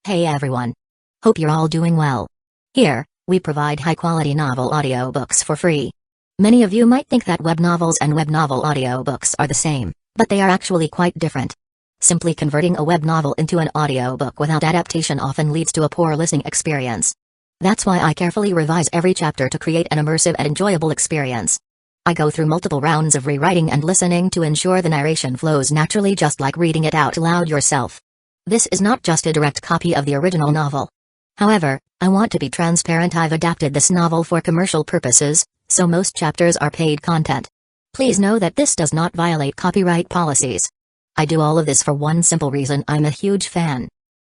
Hey everyone. Hope you're all doing well. Here, we provide high-quality novel audiobooks for free. Many of you might think that web novels and web novel audiobooks are the same, but they are actually quite different. Simply converting a web novel into an audiobook without adaptation often leads to a poor listening experience. That's why I carefully revise every chapter to create an immersive and enjoyable experience. I go through multiple rounds of rewriting and listening to ensure the narration flows naturally, just like reading it out loud yourself. This is not just a direct copy of the original novel. However, I want to be transparent. I've adapted this novel for commercial purposes, so most chapters are paid content. Please know that this does not violate copyright policies. I do all of this for one simple reason: I'm a huge fan.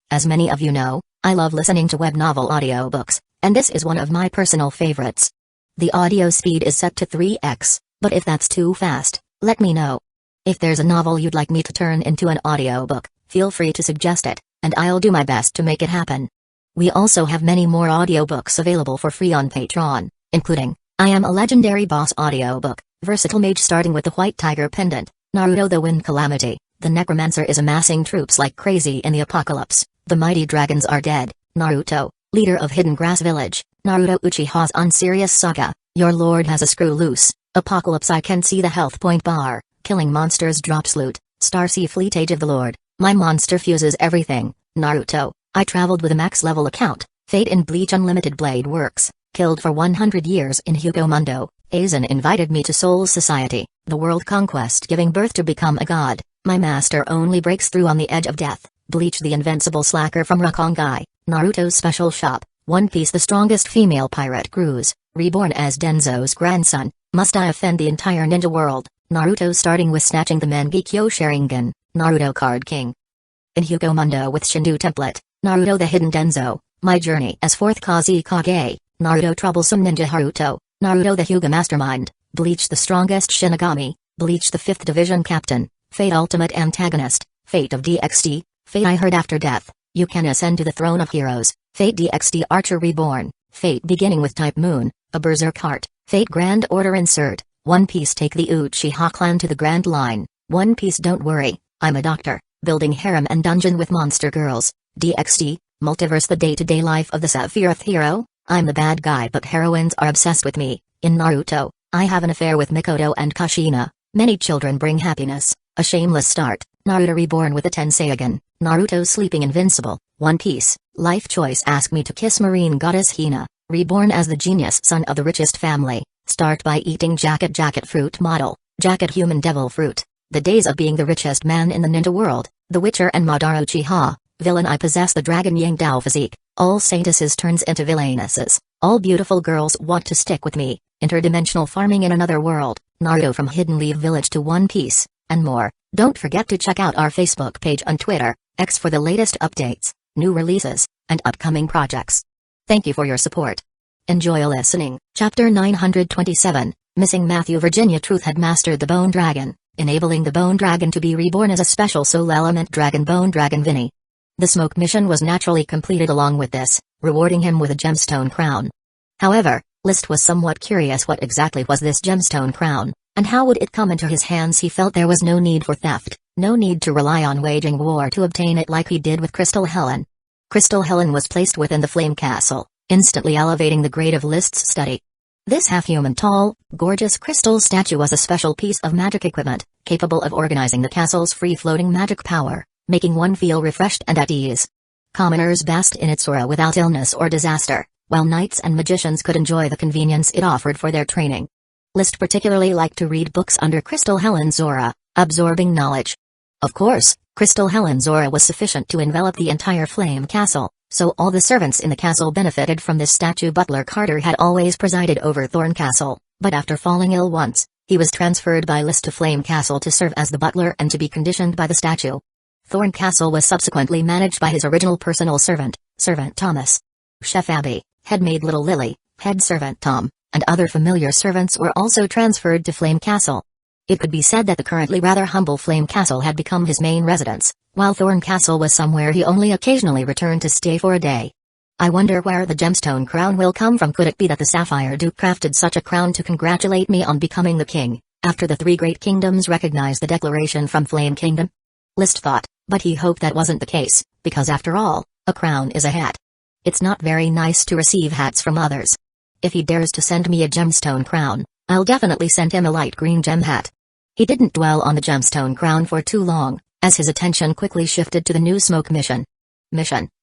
As many of you know, I love listening to web novel audiobooks, and this is one of my personal favorites. The audio speed is set to 3x, but if that's too fast, let me know. If there's a novel you'd like me to turn into an audiobook, feel free to suggest it, and I'll do my best to make it happen. We also have many more audiobooks available for free on Patreon, including I Am a Legendary Boss audiobook, Versatile Mage starting with the White Tiger Pendant, Naruto the Wind Calamity, the Necromancer is amassing troops like crazy in the apocalypse, the mighty dragons are dead, Naruto, leader of Hidden Grass Village, Naruto Uchiha's Unserious Saga, your lord has a screw loose, Apocalypse I can see the health point bar, killing monsters drops loot, Starsea Fleet Age of the Lord, my monster fuses everything, Naruto, I traveled with a max level account, Fate in Bleach Unlimited Blade Works, killed for 100 years in Hueco Mundo, Aizen invited me to Soul Society, the world Conquest giving birth to become a god, my master only breaks through on the edge of death, Bleach the Invincible Slacker from Rukongai, Naruto's Special Shop, One Piece the strongest female pirate cruise, Reborn as Danzō's grandson, must I offend the entire ninja world, Naruto starting with snatching the Mangekyo Sharingan, Naruto Card King. In Hueco Mundo with Shindu Template, Naruto the Hidden Danzō, my journey as 4th Kusagakure, Naruto Troublesome Ninja Haruto, Naruto the Hyuga Mastermind, Bleach the strongest Shinigami, Bleach the 5th Division Captain, Fate Ultimate Antagonist, Fate of DxD, Fate I Heard After Death, you can ascend to the throne of heroes, Fate DxD Archer Reborn, Fate beginning with Type Moon, a Berserk Heart, Fate Grand Order Insert, One Piece take the Uchiha clan to the Grand Line, One Piece don't worry, I'm a doctor, building harem and dungeon with monster girls, DxD, Multiverse the day-to-day life of the Sephiroth hero, I'm the bad guy but heroines are obsessed with me, in Naruto, I have an affair with Mikoto and Kushina, many children bring happiness, a shameless start, Naruto Reborn with a Tenseigan, Naruto sleeping Invincible, One Piece, life choice ask me to kiss marine goddess Hina, reborn as the genius son of the richest family, start by eating jacket fruit model, jacket human devil fruit, the days of being the richest man in the ninja world, the Witcher and Madara Uchiha, villain I possess the dragon Yang Dao physique, all saintesses turns into villainesses, all beautiful girls want to stick with me, interdimensional farming in another world, Naruto from Hidden Leaf Village to One Piece, and more. Don't forget to check out our Facebook page on Twitter, X for the latest updates, new releases, and upcoming projects. Thank you for your support. Enjoy listening. Chapter 927, Missing Matthew. Virginia Truth had mastered the Bone Dragon, enabling the Bone Dragon to be reborn as a special soul element dragon, Bone Dragon Vinny. The smoke mission was naturally completed along with this, rewarding him with a gemstone crown. However, List was somewhat curious what exactly was this gemstone crown, and how would it come into his hands. He felt there was no need for theft, no need to rely on waging war to obtain it like he did with Crystal Helen. Crystal Helen was placed within the Flame Castle, instantly elevating the grade of List's study. This half-human tall, gorgeous crystal statue was a special piece of magic equipment, capable of organizing the castle's free-floating magic power, making one feel refreshed and at ease. Commoners basked in its aura without illness or disaster, while knights and magicians could enjoy the convenience it offered for their training. List particularly liked to read books under Crystal Helen's aura, absorbing knowledge. Of course, Crystal Helen's aura was sufficient to envelop the entire Flame Castle, so all the servants in the castle benefited from this statue. Butler Carter had always presided over Thorn Castle, but after falling ill once, he was transferred by List to Flame Castle to serve as the butler and to be conditioned by the statue. Thorn Castle was subsequently managed by his original personal servant, Servant Thomas. Chef Abby, headmaid Little Lily, head servant Tom, and other familiar servants were also transferred to Flame Castle. It could be said that the currently rather humble Flame Castle had become his main residence, while Thorn Castle was somewhere he only occasionally returned to stay for a day. I wonder where the gemstone crown will come from. Could it be that the Sapphire Duke crafted such a crown to congratulate me on becoming the king, after the 3 great kingdoms recognized the declaration from Flame Kingdom? List thought, but he hoped that wasn't the case, because after all, A crown is a hat. It's not very nice to receive hats from others. If he dares to send me a gemstone crown, I'll definitely send him a light green gem hat. He didn't dwell on the gemstone crown for too long, as his attention quickly shifted to the new smoke mission.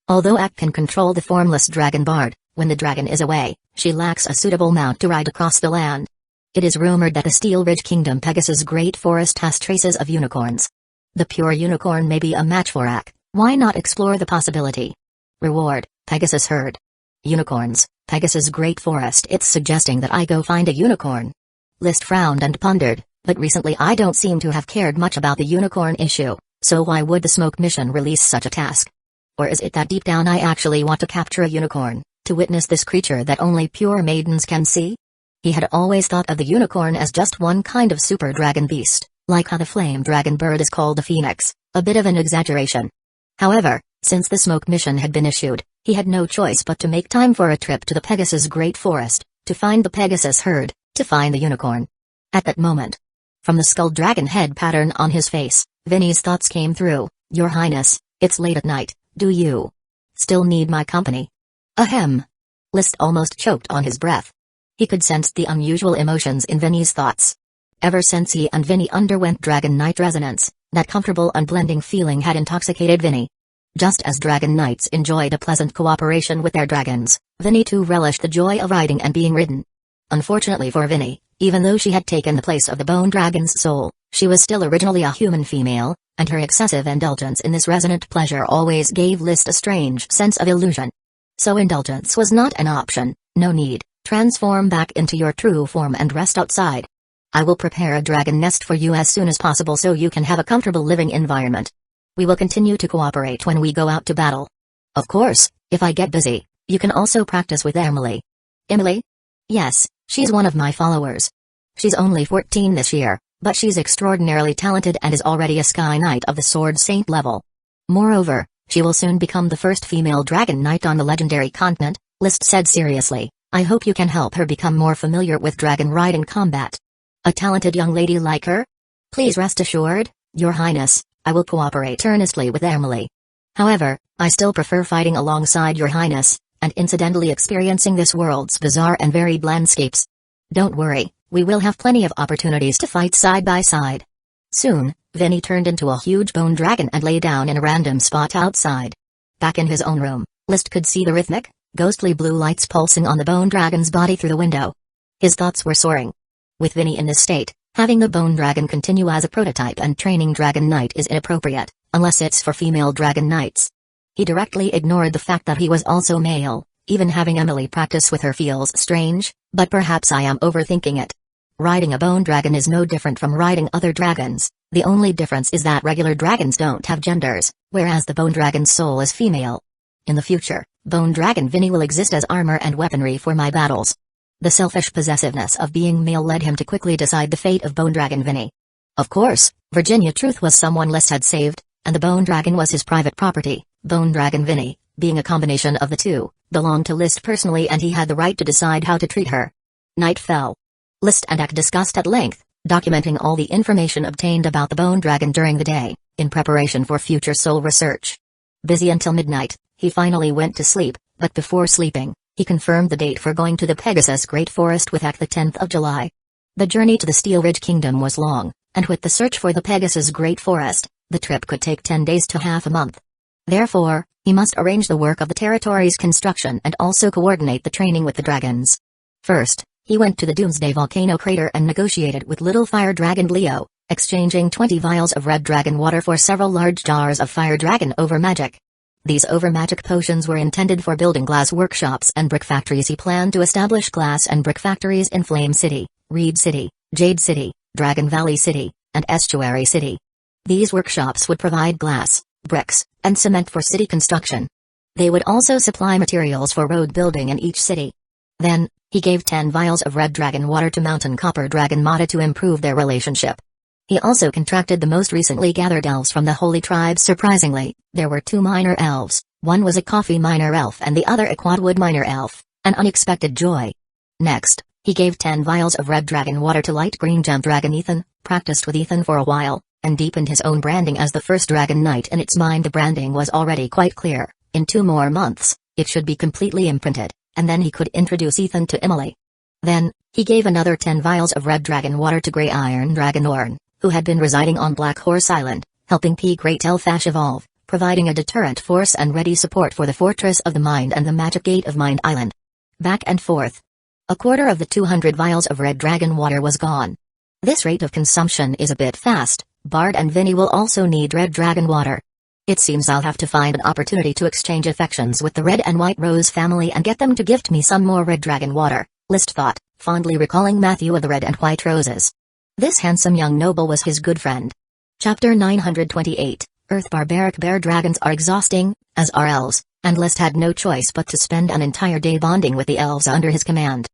Although Ak can control the formless dragon bard, when the dragon is away, she lacks a suitable mount to ride across the land. It is rumored that the Steel Ridge Kingdom Pegasus Great Forest has traces of unicorns. The pure unicorn may be a match for Ak. Why not explore the possibility? Reward, Pegasus herd. Unicorns, Pegasus Great Forest. It's suggesting that I go find a unicorn. List frowned and pondered, but recently I don't seem to have cared much about the unicorn issue, so why would the smoke mission release such a task? Or is it that deep down I actually want to capture a unicorn, to witness this creature that only pure maidens can see? He had always thought of the unicorn as just one kind of super dragon beast, like how the flame dragon bird is called the phoenix, a bit of an exaggeration. However, since the smoke mission had been issued, he had no choice but to make time for a trip to the Pegasus Great Forest, to find the Pegasus herd, to find the unicorn. At that moment, from the skull dragon head pattern on his face, Vinny's thoughts came through. Your Highness, it's late at night, do you still need my company? Ahem. List almost choked on his breath. He could sense the unusual emotions in Vinny's thoughts. Ever since he and Vinny underwent Dragon Knight resonance, that comfortable unblending feeling had intoxicated Vinny. Just as Dragon Knights enjoyed a pleasant cooperation with their dragons, Vinny too relished the joy of riding and being ridden. Unfortunately for Vinny, even though she had taken the place of the Bone Dragon's soul, she was still originally a human female, and her excessive indulgence in this resonant pleasure always gave List a strange sense of illusion. So indulgence was not an option. No need. Transform back into your true form and rest outside. I will prepare a dragon nest for you as soon as possible so you can have a comfortable living environment. We will continue to cooperate when we go out to battle. Of course, if I get busy, you can also practice with Emily. Emily? Yes, she's one of my followers. She's only 14 this year, but she's extraordinarily talented and is already a Sky Knight of the Sword Saint level. Moreover, she will soon become the first female Dragon Knight on the legendary continent, List said seriously. I hope you can help her become more familiar with dragon riding combat. A talented young lady like her? Please rest assured, Your Highness, I will cooperate earnestly with Emily. However, I still prefer fighting alongside Your Highness, and incidentally experiencing this world's bizarre and varied landscapes. Don't worry, we will have plenty of opportunities to fight side by side. Soon, Vinny turned into a huge bone dragon and lay down in a random spot outside. Back in his own room, List could see the rhythmic, ghostly blue lights pulsing on the bone dragon's body through the window. His thoughts were soaring. With Vinny in this state, having the bone dragon continue as a prototype and training Dragon Knight is inappropriate, unless it's for female Dragon Knights. He directly ignored the fact that he was also male. Even having Emily practice with her feels strange, but perhaps I am overthinking it. Riding a bone dragon is no different from riding other dragons. The only difference is that regular dragons don't have genders, whereas the bone dragon's soul is female. In the future, Bone Dragon Vinny will exist as armor and weaponry for my battles. The selfish possessiveness of being male led him to quickly decide the fate of Bone Dragon Vinny. Of course, Virginia Truth was someone List had saved, and the Bone Dragon was his private property. Bone Dragon Vinny, being a combination of the two, belonged to List personally and he had the right to decide how to treat her. Night fell. List and Ak discussed at length, documenting all the information obtained about the Bone Dragon during the day, in preparation for future soul research. Busy until midnight, he finally went to sleep, but before sleeping, he confirmed the date for going to the Pegasus Great Forest with Ak the 10th of July. The journey to the Steel Ridge Kingdom was long, and with the search for the Pegasus Great Forest, the trip could take 10 days to half a month. Therefore, he must arrange the work of the territory's construction and also coordinate the training with the dragons. First, he went to the Doomsday Volcano crater and negotiated with Little Fire Dragon Leo, exchanging 20 vials of red dragon water for several large jars of fire dragon over magic. These over-magic potions were intended for building glass workshops and brick factories. He planned to establish glass and brick factories in Flame City, Reed City, Jade City, Dragon Valley City, and Estuary City. These workshops would provide glass, bricks, and cement for city construction. They would also supply materials for road building in each city. Then, he gave 10 vials of red dragon water to Mountain Copper Dragon Mata to improve their relationship. He also contracted the most recently gathered elves from the Holy Tribe. Surprisingly, there were 2 minor elves, one was a coffee minor elf and the other a quadwood minor elf, an unexpected joy. Next, he gave 10 vials of red dragon water to light green gem dragon Ethan, practiced with Ethan for a while, and deepened his own branding as the first Dragon Knight. In its mind the branding was already quite clear, In 2 more months, it should be completely imprinted, and then he could introduce Ethan to Emily. Then, he gave another 10 vials of red dragon water to Grey Iron Dragon Orn, who had been residing on Black Horse Island, helping P. Great Elf Ash evolve, providing a deterrent force and ready support for the Fortress of the Mind and the Magic Gate of Mind Island. Back and forth. A quarter of the 200 vials of red dragon water was gone. This rate of consumption is a bit fast. Bard and Vinny will also need red dragon water. It seems I'll have to find an opportunity to exchange affections with the Red and White Rose family and get them to gift me some more red dragon water, List thought, fondly recalling Matthew of the Red and White Roses. This handsome young noble was his good friend. Chapter 928, Earth Barbaric Bear Dragons are exhausting, as are elves, and List had no choice but to spend an entire day bonding with the elves under his command.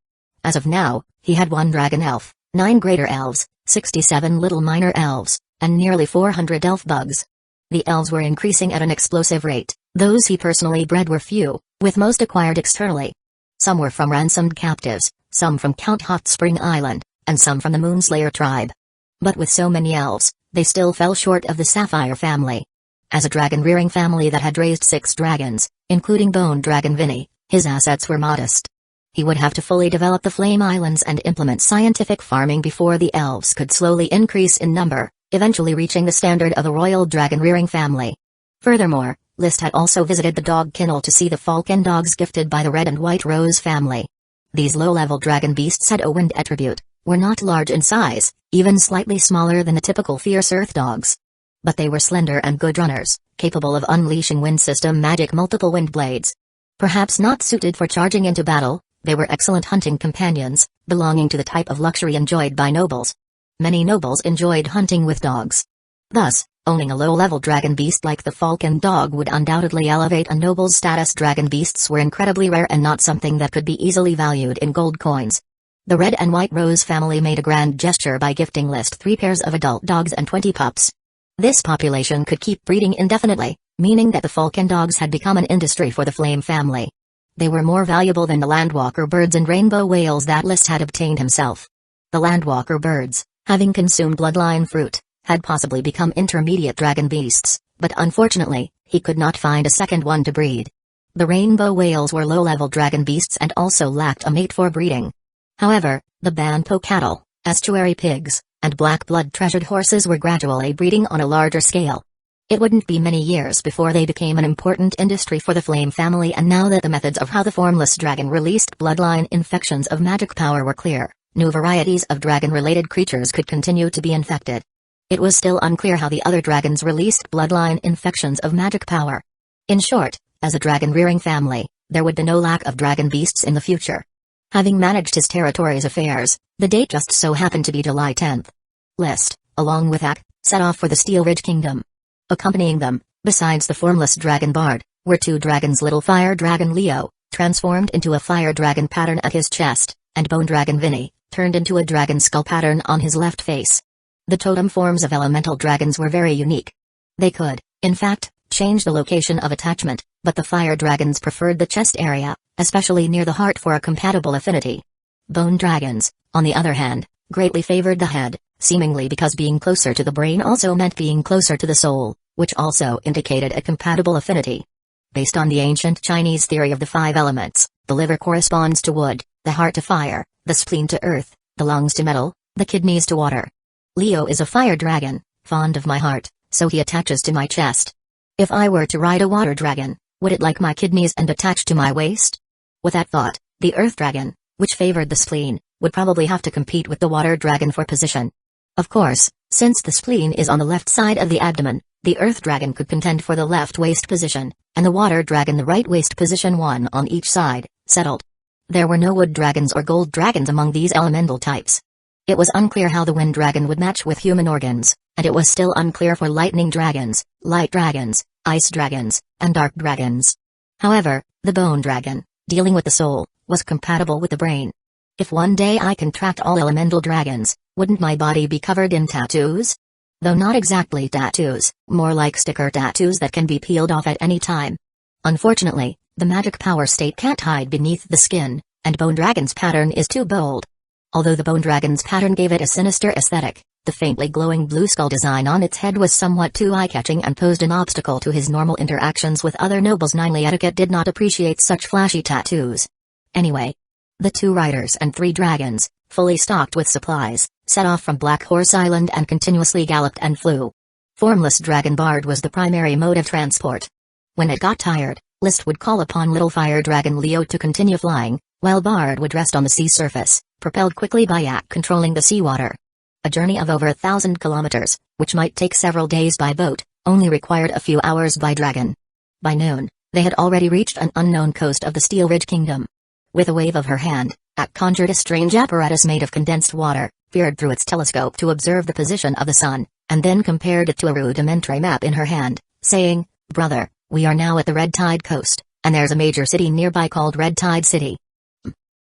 As of now, he had 1 dragon elf, 9 greater elves, 67 little minor elves, and nearly 400 elf bugs. The elves were increasing at an explosive rate. Those he personally bred were few, with most acquired externally. Some were from ransomed captives, some from Count Hot Spring Island, and some from the Moonslayer tribe. But with so many elves, they still fell short of the Sapphire family. As a dragon-rearing family that had raised 6 dragons, including Bone Dragon Vinny, his assets were modest. He would have to fully develop the Flame Islands and implement scientific farming before the elves could slowly increase in number, eventually reaching the standard of a royal dragon-rearing family. Furthermore, List had also visited the dog kennel to see the falcon dogs gifted by the Red and White Rose family. These low-level dragon beasts had a wind attribute, were not large in size, even slightly smaller than the typical fierce earth dogs. But they were slender and good runners, capable of unleashing wind system magic multiple wind blades. Perhaps not suited for charging into battle, they were excellent hunting companions, belonging to the type of luxury enjoyed by nobles. Many nobles enjoyed hunting with dogs. Thus, owning a low-level dragon beast like the falcon dog would undoubtedly elevate a noble's status. Dragon beasts were incredibly rare and not something that could be easily valued in gold coins. The Red and White Rose family made a grand gesture by gifting List 3 pairs of adult dogs and 20 pups. This population could keep breeding indefinitely, meaning that the falcon dogs had become an industry for the Flame family. They were more valuable than the landwalker birds and rainbow whales that List had obtained himself. The landwalker birds, having consumed bloodline fruit, had possibly become intermediate dragon beasts, but unfortunately, he could not find a second one to breed. The rainbow whales were low-level dragon beasts and also lacked a mate for breeding. However, the Banpo cattle, estuary pigs, and black-blood treasured horses were gradually breeding on a larger scale. It wouldn't be many years before they became an important industry for the Flame family, and now that the methods of how the formless dragon released bloodline infections of magic power were clear, new varieties of dragon-related creatures could continue to be infected. It was still unclear how the other dragons released bloodline infections of magic power. In short, as a dragon-rearing family, there would be no lack of dragon beasts in the future. Having managed his territory's affairs, the date just so happened to be July 10th. List, along with Ak, set off for the Steel Ridge Kingdom. Accompanying them, besides the formless dragon Bard, were 2 dragons: Little Fire Dragon Leo, transformed into a fire dragon pattern at his chest, and Bone Dragon Vinny, turned into a dragon skull pattern on his left face. The totem forms of elemental dragons were very unique. They could, in fact, change the location of attachment, but the fire dragons preferred the chest area, especially near the heart, for a compatible affinity. Bone dragons, on the other hand, greatly favored the head, seemingly because being closer to the brain also meant being closer to the soul, which also indicated a compatible affinity. Based on the ancient Chinese theory of the 5 elements, the liver corresponds to wood, the heart to fire, the spleen to earth, the lungs to metal, the kidneys to water. Leo is a fire dragon, fond of my heart, so he attaches to my chest. If I were to ride a water dragon, would it like my kidneys and attach to my waist? With that thought, the earth dragon, which favored the spleen, would probably have to compete with the water dragon for position. Of course, since the spleen is on the left side of the abdomen, the earth dragon could contend for the left waist position, and the water dragon the right waist position, one on each side, settled. There were no wood dragons or gold dragons among these elemental types. It was unclear how the wind dragon would match with human organs, and it was still unclear for lightning dragons, light dragons, ice dragons, and dark dragons. However, the bone dragon, dealing with the soul, was compatible with the brain. If one day I contract all elemental dragons, wouldn't my body be covered in tattoos? Though not exactly tattoos, more like sticker tattoos that can be peeled off at any time. Unfortunately, the magic power state can't hide beneath the skin, and Bone Dragon's pattern is too bold. Although the Bone Dragon's pattern gave it a sinister aesthetic, The faintly glowing blue skull design on its head was somewhat too eye-catching and posed an obstacle to his normal interactions with other nobles. Ninely etiquette did not appreciate such flashy tattoos. Anyway, the 2 riders and 3 dragons, fully stocked with supplies, set off from Black Horse Island and continuously galloped and flew. Formless Dragon Bard was the primary mode of transport. When it got tired, List would call upon Little Fire Dragon Leo to continue flying, while Bard would rest on the sea surface, propelled quickly by Yak controlling the seawater. A journey of over 1,000 kilometers, which might take several days by boat, only required a few hours by dragon. By noon, they had already reached an unknown coast of the Steel Ridge Kingdom. With a wave of her hand, Ak conjured a strange apparatus made of condensed water, peered through its telescope to observe the position of the sun, and then compared it to a rudimentary map in her hand, saying, "Brother, we are now at the Red Tide Coast, and there's a major city nearby called Red Tide City."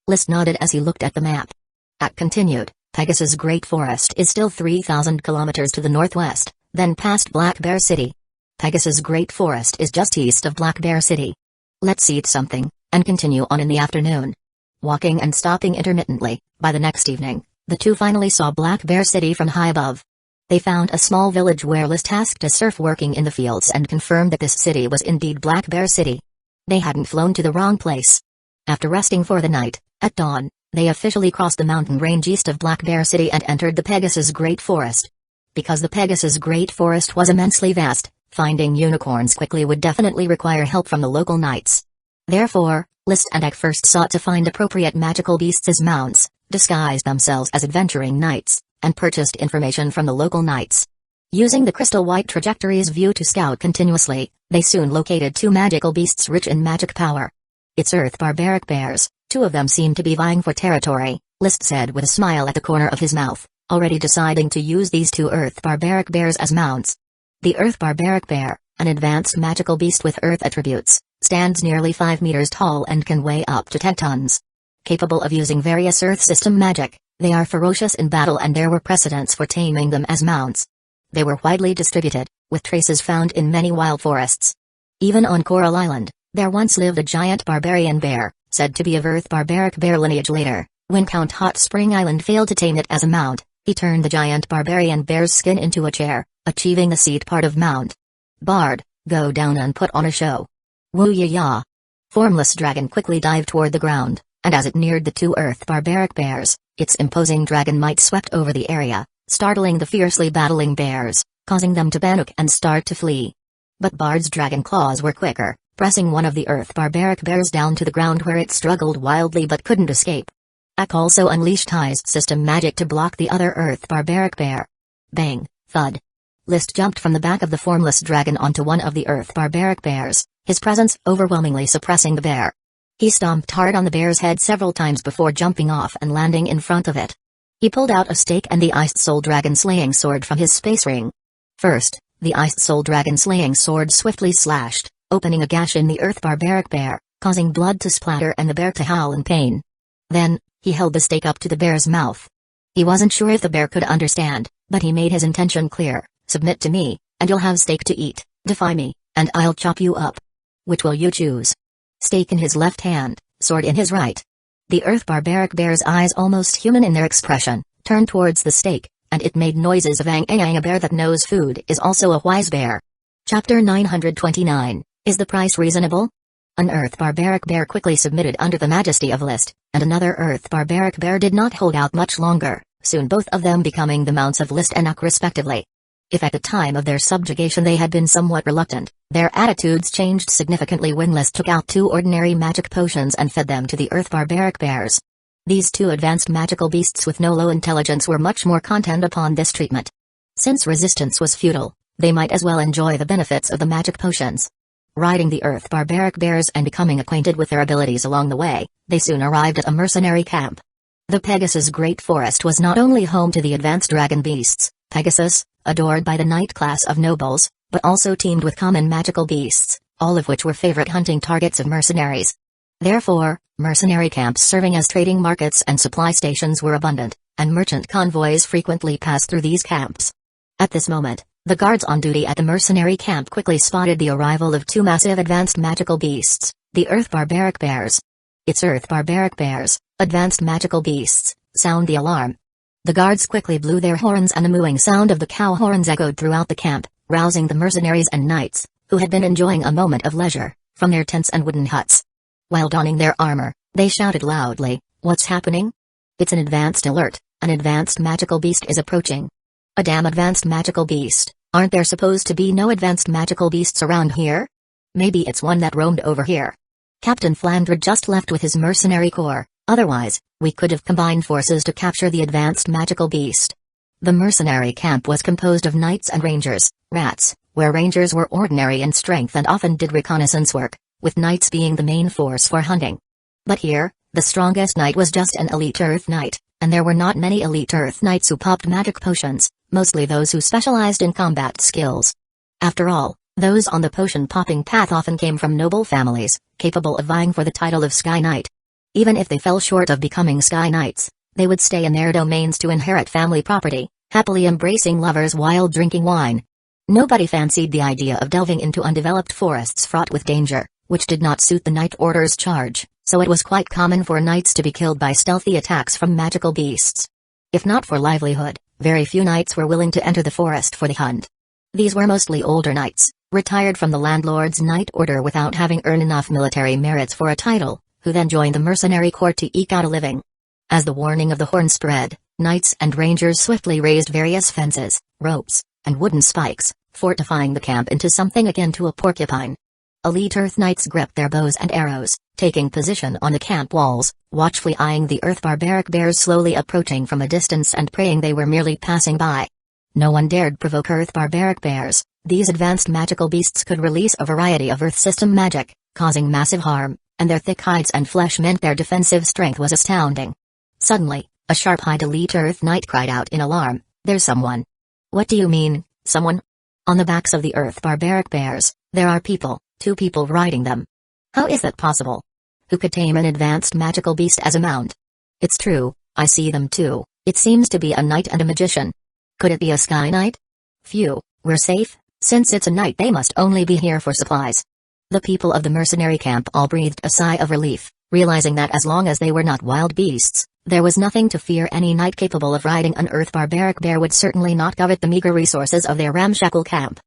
List nodded as he looked at the map. Ak continued, "Pegasus Great Forest is still 3,000 kilometers to the northwest, then past Black Bear City. Pegasus Great Forest is just east of Black Bear City. Let's eat something, and continue on in the afternoon." Walking and stopping intermittently, by the next evening, the 2 finally saw Black Bear City from high above. They found a small village where List tasked a serf working in the fields and confirmed that this city was indeed Black Bear City. They hadn't flown to the wrong place. After resting for the night, at dawn, they officially crossed the mountain range east of Black Bear City and entered the Pegasus Great Forest. Because the Pegasus Great Forest was immensely vast, finding unicorns quickly would definitely require help from the local knights. Therefore, List and Ek first sought to find appropriate magical beasts as mounts, disguised themselves as adventuring knights, and purchased information from the local knights. Using the crystal white trajectories view to scout continuously, they soon located 2 magical beasts rich in magic power. "It's Earth Barbaric Bears, 2 of them seem to be vying for territory," List said with a smile at the corner of his mouth, already deciding to use these 2 Earth Barbaric Bears as mounts. The Earth Barbaric Bear, an advanced magical beast with Earth attributes, stands nearly 5 meters tall and can weigh up to 10 tons. Capable of using various Earth system magic, they are ferocious in battle and there were precedents for taming them as mounts. They were widely distributed, with traces found in many wild forests. Even on Coral Island, there once lived a giant barbarian bear, said to be of Earth Barbaric Bear lineage. Later, when Count Hot Spring Island failed to tame it as a mount, he turned the giant barbarian bear's skin into a chair, achieving the seat part of mount. "Bard, go down and put on a show." "Woo ya." Formless Dragon quickly dived toward the ground, and as it neared the 2 Earth Barbaric Bears, its imposing dragon might swept over the area, startling the fiercely battling bears, causing them to panic and start to flee. But Bard's dragon claws were quicker, pressing one of the Earth Barbaric Bears down to the ground where it struggled wildly but couldn't escape. Ak also unleashed his system magic to block the other Earth Barbaric Bear. Bang, thud. List jumped from the back of the formless dragon onto one of the Earth Barbaric Bears, his presence overwhelmingly suppressing the bear. He stomped hard on the bear's head several times before jumping off and landing in front of it. He pulled out a stake and the Iced Soul Dragon Slaying Sword from his space ring. First, the Iced Soul Dragon Slaying Sword swiftly slashed, opening a gash in the Earth Barbaric Bear, causing blood to splatter and the bear to howl in pain. Then, he held the stake up to the bear's mouth. He wasn't sure if the bear could understand, but he made his intention clear: submit to me, and you'll have steak to eat, defy me, and I'll chop you up. Which will you choose? Stake in his left hand, sword in his right. The Earth Barbaric Bear's eyes, almost human in their expression, turned towards the stake, and it made noises of ang. A bear that knows food is also a wise bear. Chapter 929, Is the price reasonable? An Earth Barbaric Bear quickly submitted under the majesty of List, and another Earth Barbaric Bear did not hold out much longer, soon both of them becoming the mounts of List and Ak respectively. If at the time of their subjugation they had been somewhat reluctant, their attitudes changed significantly when List took out 2 ordinary magic potions and fed them to the Earth Barbaric Bears. These 2 advanced magical beasts with no low intelligence were much more content upon this treatment. Since resistance was futile, they might as well enjoy the benefits of the magic potions. Riding the Earth Barbaric Bears and becoming acquainted with their abilities along the way, they soon arrived at a mercenary camp. The Pegasus Great Forest was not only home to the advanced dragon beasts, Pegasus, adored by the knight class of nobles, but also teamed with common magical beasts, all of which were favorite hunting targets of mercenaries. Therefore, mercenary camps serving as trading markets and supply stations were abundant, and merchant convoys frequently passed through these camps. At this moment, the guards on duty at the mercenary camp quickly spotted the arrival of 2 massive advanced magical beasts, the Earth Barbaric Bears. It's Earth Barbaric Bears, advanced magical beasts, sound the alarm. The guards quickly blew their horns and the mooing sound of the cow horns echoed throughout the camp, rousing the mercenaries and knights, who had been enjoying a moment of leisure, from their tents and wooden huts. While donning their armor, they shouted loudly, "What's happening?" "It's an advanced alert, an advanced magical beast is approaching." "A damn advanced magical beast, aren't there supposed to be no advanced magical beasts around here?" "Maybe it's one that roamed over here. Captain Flandre just left with his mercenary corps, otherwise, we could have combined forces to capture the advanced magical beast." The mercenary camp was composed of knights and rangers, rats, where rangers were ordinary in strength and often did reconnaissance work, with knights being the main force for hunting. But here, the strongest knight was just an elite Earth Knight, and there were not many elite Earth Knights who popped magic potions, mostly those who specialized in combat skills. After all, those on the potion-popping path often came from noble families, capable of vying for the title of Sky Knight. Even if they fell short of becoming Sky Knights, they would stay in their domains to inherit family property, happily embracing lovers while drinking wine. Nobody fancied the idea of delving into undeveloped forests fraught with danger, which did not suit the Knight Order's charge, so it was quite common for knights to be killed by stealthy attacks from magical beasts. If not for livelihood, very few knights were willing to enter the forest for the hunt. These were mostly older knights, retired from the landlord's Knight Order without having earned enough military merits for a title, who then joined the mercenary corps to eke out a living. As the warning of the horn spread, knights and rangers swiftly raised various fences, ropes, and wooden spikes, fortifying the camp into something akin to a porcupine. Elite Earth Knights gripped their bows and arrows, taking position on the camp walls, watchfully eyeing the Earth barbaric bears slowly approaching from a distance and praying they were merely passing by. No one dared provoke Earth barbaric bears. These advanced magical beasts could release a variety of Earth system magic, causing massive harm, and their thick hides and flesh meant their defensive strength was astounding. Suddenly, a sharp-eyed elite Earth Knight cried out in alarm, "There's someone." "What do you mean, someone?" "On the backs of the Earth barbaric bears, there are people, 2 people riding them." "How is that possible? Who could tame an advanced magical beast as a mount?" "It's true, I see them too. It seems to be a knight and a magician." "Could it be a Sky Knight?" "Phew, we're safe. Since it's a knight they must only be here for supplies." The people of the mercenary camp all breathed a sigh of relief, realizing that as long as they were not wild beasts, there was nothing to fear. Any knight capable of riding an Earth barbaric bear would certainly not covet the meager resources of their ramshackle camp.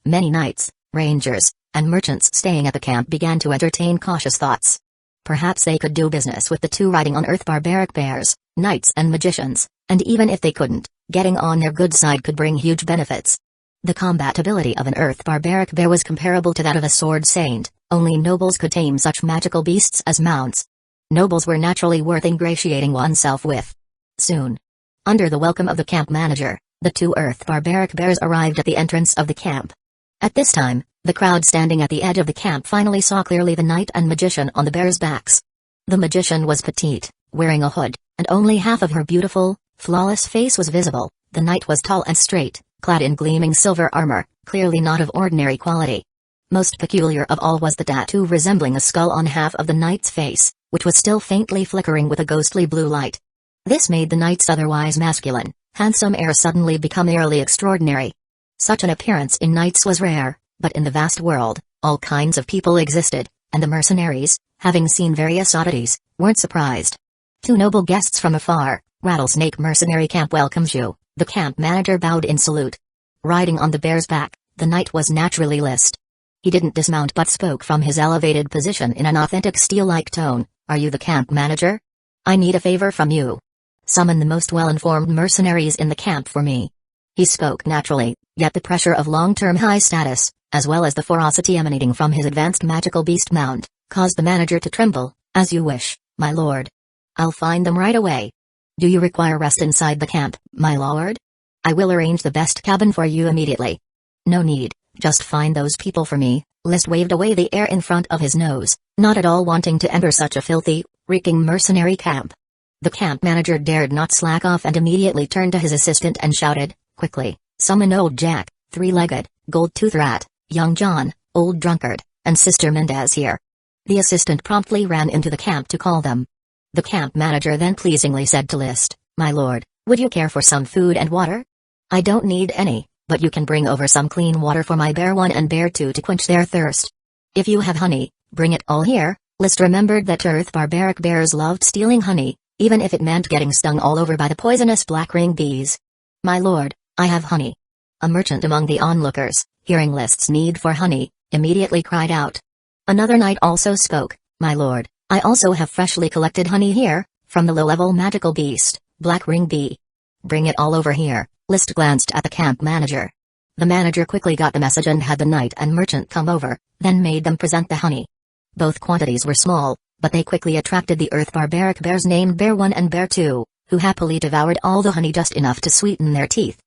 Many knights, rangers, and merchants staying at the camp began to entertain cautious thoughts. Perhaps they could do business with the 2 riding on Earth barbaric bears, knights and magicians, and even if they couldn't, getting on their good side could bring huge benefits. The combat ability of an Earth barbaric bear was comparable to that of a sword saint, only nobles could tame such magical beasts as mounts. Nobles were naturally worth ingratiating oneself with. Soon, under the welcome of the camp manager, the 2 Earth barbaric bears arrived at the entrance of the camp. At this time, the crowd standing at the edge of the camp finally saw clearly the knight and magician on the bears' backs. The magician was petite, wearing a hood, and only half of her beautiful, flawless face was visible. The knight was tall and straight, clad in gleaming silver armor, clearly not of ordinary quality. Most peculiar of all was the tattoo resembling a skull on half of the knight's face, which was still faintly flickering with a ghostly blue light. This made the knight's otherwise masculine, handsome air suddenly become eerily extraordinary. Such an appearance in knights was rare, but in the vast world, all kinds of people existed, and the mercenaries, having seen various oddities, weren't surprised. 2 noble guests from afar, Rattlesnake Mercenary Camp welcomes you. The camp manager bowed in salute. Riding on the bear's back, the knight was naturally list. He didn't dismount but spoke from his elevated position in an authentic steel-like tone. "Are you the camp manager? I need a favor from you. Summon the most well-informed mercenaries in the camp for me." He spoke naturally, yet the pressure of long-term high status, as well as the ferocity emanating from his advanced magical beast mount, caused the manager to tremble. "As you wish, my lord. I'll find them right away." "Do you require rest inside the camp, my lord?" "I will arrange the best cabin for you immediately." "No need, just find those people for me." List waved away the air in front of his nose, not at all wanting to enter such a filthy, reeking mercenary camp. The camp manager dared not slack off and immediately turned to his assistant and shouted, "Quickly, summon Old Jack, 3-legged, gold-tooth rat, young John, old drunkard, and Sister Mendez here." The assistant promptly ran into the camp to call them. The camp manager then pleasingly said to List, "My lord, would you care for some food and water?" "I don't need any, but you can bring over some clean water for my Bear 1 and Bear 2 to quench their thirst. If you have honey, bring it all here." List remembered that Earth barbaric bears loved stealing honey, even if it meant getting stung all over by the poisonous black ring bees. "My lord, I have honey." A merchant among the onlookers, hearing List's need for honey, immediately cried out. Another knight also spoke, "My lord, I also have freshly collected honey here, from the low-level magical beast, black ring bee." "Bring it all over here." List glanced at the camp manager. The manager quickly got the message and had the knight and merchant come over, then made them present the honey. Both quantities were small, but they quickly attracted the earth barbaric bears named Bear 1 and Bear 2, who happily devoured all the honey just enough to sweeten their teeth.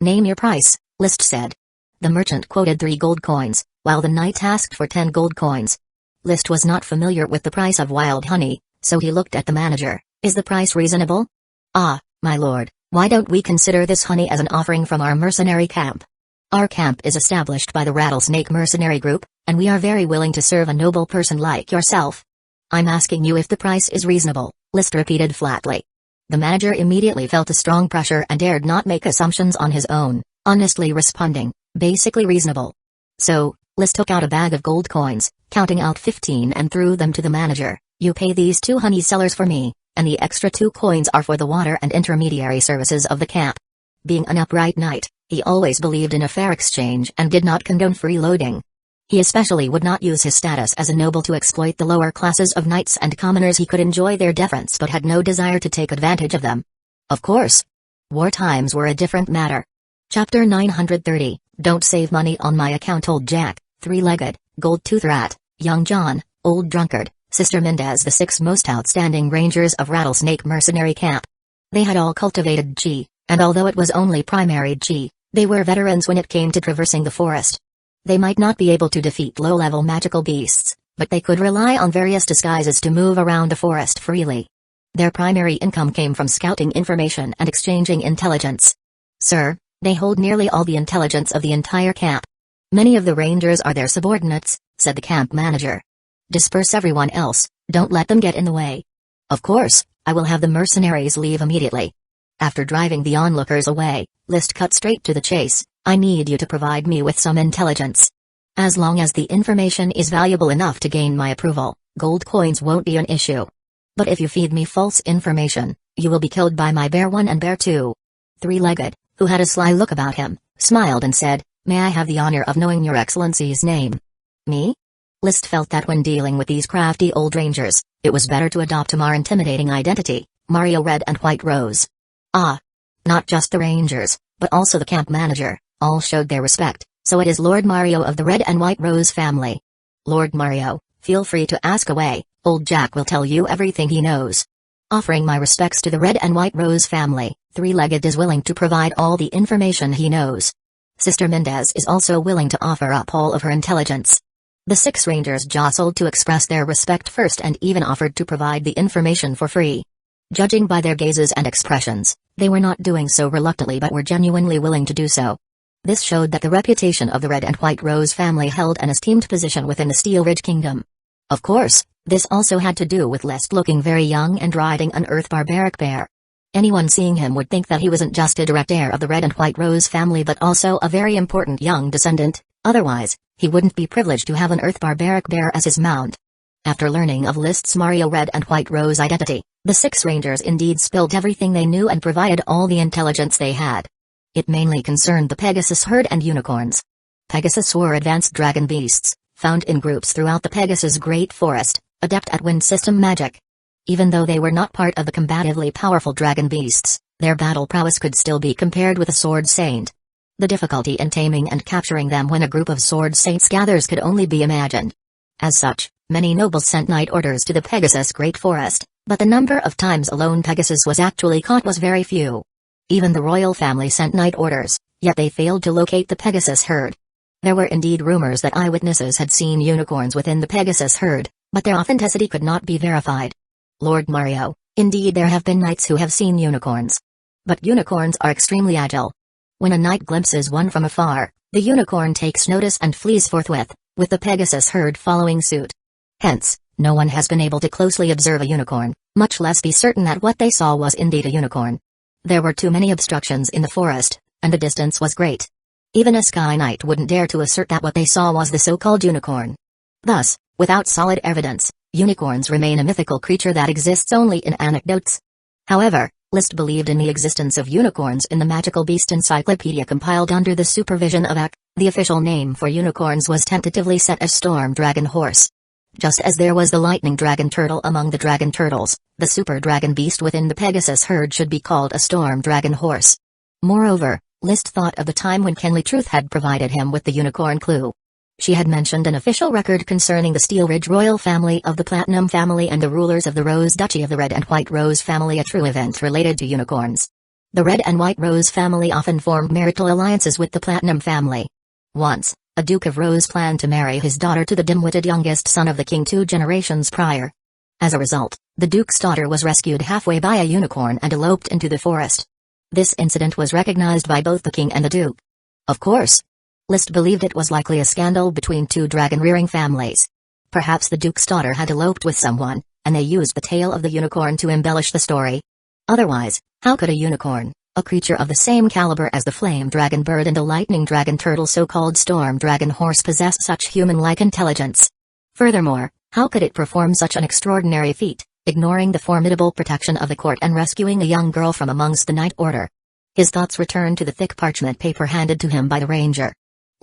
"Name your price," List said. The merchant quoted 3 gold coins, while the knight asked for 10 gold coins. List was not familiar with the price of wild honey, so he looked at the manager. "Is the price reasonable?" "Ah, my lord, why don't we consider this honey as an offering from our mercenary camp? Our camp is established by the Rattlesnake Mercenary Group, and we are very willing to serve a noble person like yourself." "I'm asking you if the price is reasonable," List repeated flatly. The manager immediately felt a strong pressure and dared not make assumptions on his own, honestly responding, "Basically reasonable." So, List took out a bag of gold coins, counting out 15 and threw them to the manager. "You pay these 2 honey sellers for me, and the extra 2 coins are for the water and intermediary services of the camp." Being an upright knight, he always believed in a fair exchange and did not condone freeloading. He especially would not use his status as a noble to exploit the lower classes of knights and commoners. He could enjoy their deference but had no desire to take advantage of them. Of course, war times were a different matter. Chapter 930, "Don't save money on my account." Old Jack, 3-legged, gold-tooth rat, young John, old drunkard, Sister Mendez, the 6 most outstanding rangers of Rattlesnake Mercenary Camp. They had all cultivated chi, and although it was only primary chi, they were veterans when it came to traversing the forest. They might not be able to defeat low-level magical beasts, but they could rely on various disguises to move around the forest freely. Their primary income came from scouting information and exchanging intelligence. "Sir, they hold nearly all the intelligence of the entire camp. Many of the rangers are their subordinates," said the camp manager. "Disperse everyone else, don't let them get in the way." "Of course, I will have the mercenaries leave immediately." After driving the onlookers away, List cut straight to the chase. "I need you to provide me with some intelligence. As long as the information is valuable enough to gain my approval, gold coins won't be an issue. But if you feed me false information, you will be killed by my Bear 1 and Bear 2. 3-legged, who had a sly look about him, smiled and said, "May I have the honor of knowing your excellency's name?" "Me?" List felt that when dealing with these crafty old rangers, it was better to adopt a more intimidating identity, Mario Red and White Rose. "Ah. Not just the rangers, but also the camp manager, all showed their respect, so it is Lord Mario of the Red and White Rose family." "Lord Mario, feel free to ask away, old Jack will tell you everything he knows." Offering my respects to the Red and White Rose family, 3-legged is willing to provide all the information he knows. Sister Mendez is also willing to offer up all of her intelligence. The 6 rangers jostled to express their respect first and even offered to provide the information for free. Judging by their gazes and expressions, they were not doing so reluctantly but were genuinely willing to do so. This showed that the reputation of the Red and White Rose family held an esteemed position within the Steel Ridge Kingdom. Of course, this also had to do with List looking very young and riding an earth barbaric bear. Anyone seeing him would think that he wasn't just a direct heir of the Red and White Rose family but also a very important young descendant, otherwise, he wouldn't be privileged to have an earth barbaric bear as his mount. After learning of List's Mario Red and White Rose identity, the 6 rangers indeed spilled everything they knew and provided all the intelligence they had. It mainly concerned the Pegasus herd and unicorns. Pegasus were advanced dragon beasts, found in groups throughout the Pegasus Great Forest, adept at wind system magic. Even though they were not part of the combatively powerful dragon beasts, their battle prowess could still be compared with a sword saint. The difficulty in taming and capturing them when a group of sword saints gathers could only be imagined. As such, many nobles sent knight orders to the Pegasus Great Forest, but the number of times a lone Pegasus was actually caught was very few. Even the royal family sent knight orders, yet they failed to locate the Pegasus herd. There were indeed rumors that eyewitnesses had seen unicorns within the Pegasus herd, but their authenticity could not be verified. Lord Mario, indeed there have been knights who have seen unicorns. But unicorns are extremely agile. When a knight glimpses one from afar, the unicorn takes notice and flees forthwith, with the Pegasus herd following suit. Hence, no one has been able to closely observe a unicorn, much less be certain that what they saw was indeed a unicorn. There were too many obstructions in the forest, and the distance was great. Even a Sky Knight wouldn't dare to assert that what they saw was the so-called unicorn. Thus, without solid evidence, unicorns remain a mythical creature that exists only in anecdotes. However, Liszt believed in the existence of unicorns in the Magical Beast Encyclopedia compiled under the supervision of Ek. The official name for unicorns was tentatively set as Storm Dragon Horse. Just as there was the Lightning Dragon Turtle among the Dragon Turtles, the Super Dragon Beast within the Pegasus herd should be called a Storm Dragon Horse. Moreover, Liszt thought of the time when Kenly Truth had provided him with the unicorn clue. She had mentioned an official record concerning the Steel Ridge royal family of the Platinum family and the rulers of the Rose Duchy of the Red and White Rose family, a true event related to unicorns. The Red and White Rose family often formed marital alliances with the Platinum family. Once, a Duke of Rose planned to marry his daughter to the dim-witted youngest son of the king 2 generations prior. As a result, the Duke's daughter was rescued halfway by a unicorn and eloped into the forest. This incident was recognized by both the king and the Duke. Of course, Liszt believed it was likely a scandal between 2 dragon-rearing families. Perhaps the Duke's daughter had eloped with someone, and they used the tail of the unicorn to embellish the story. Otherwise, how could a unicorn, a creature of the same caliber as the Flame Dragon Bird and the Lightning Dragon Turtle, so-called Storm Dragon Horse, possess such human-like intelligence? Furthermore, how could it perform such an extraordinary feat, ignoring the formidable protection of the court and rescuing a young girl from amongst the Night Order? His thoughts returned to the thick parchment paper handed to him by the ranger.